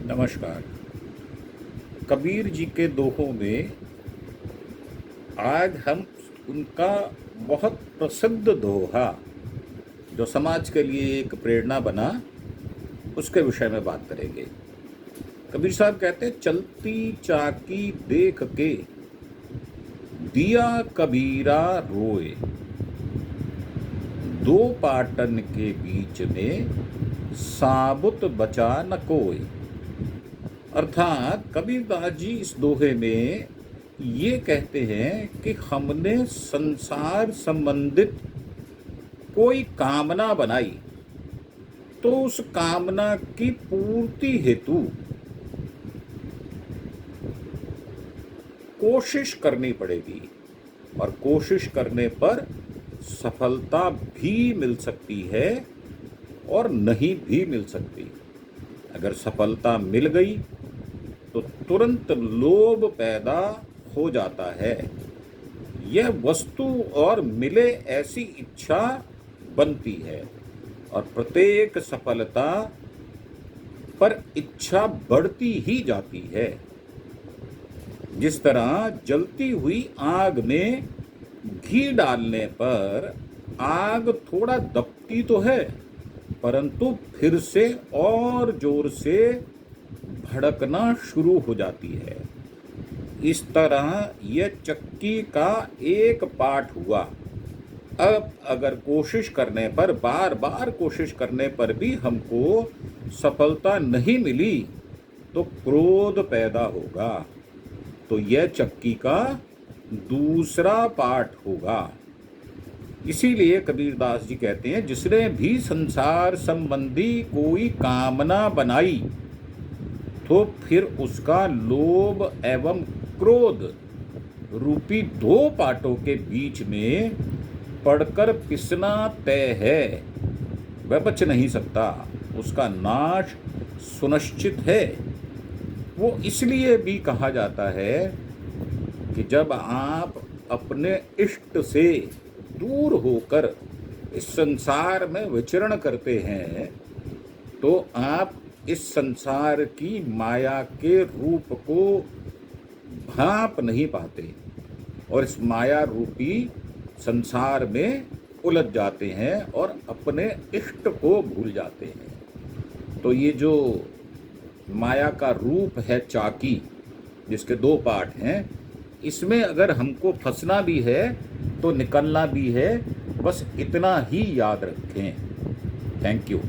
नमस्कार। कबीर जी के दोहों में आज हम उनका बहुत प्रसिद्ध दोहा जो समाज के लिए एक प्रेरणा बना उसके विषय में बात करेंगे। कबीर साहब कहते हैं, चलती चाकी देख के दिया कबीरा रोए, दो पाटन के बीच में साबुत बचा न कोई। अर्थात कबीरदास जी इस दोहे में ये कहते हैं कि हमने संसार संबंधित कोई कामना बनाई तो उस कामना की पूर्ति हेतु कोशिश करनी पड़ेगी और कोशिश करने पर सफलता भी मिल सकती है और नहीं भी मिल सकती। अगर सफलता मिल गई तो तुरंत लोभ पैदा हो जाता है। यह वस्तु और मिले ऐसी इच्छा बनती है और प्रत्येक सफलता पर इच्छा बढ़ती ही जाती है। जिस तरह जलती हुई आग में घी डालने पर आग थोड़ा दबती तो है, परंतु फिर से और जोर से भड़कना शुरू हो जाती है। इस तरह यह चक्की का एक पार्ट हुआ। अब अगर कोशिश करने पर, बार बार कोशिश करने पर भी हमको सफलता नहीं मिली तो क्रोध पैदा होगा, तो यह चक्की का दूसरा पार्ट होगा। इसीलिए कबीरदास जी कहते हैं, जिसने भी संसार संबंधी कोई कामना बनाई तो फिर उसका लोभ एवं क्रोध रूपी दो पाटों के बीच में पड़कर पिसना तय है। वह बच नहीं सकता, उसका नाश सुनिश्चित है। वो इसलिए भी कहा जाता है कि जब आप अपने इष्ट से दूर होकर इस संसार में विचरण करते हैं तो आप इस संसार की माया के रूप को भांप नहीं पाते और इस माया रूपी संसार में उलझ जाते हैं और अपने इष्ट को भूल जाते हैं। तो ये जो माया का रूप है चाकी, जिसके दो पार्ट हैं, इसमें अगर हमको फंसना भी है तो निकलना भी है। बस इतना ही याद रखें। Thank you.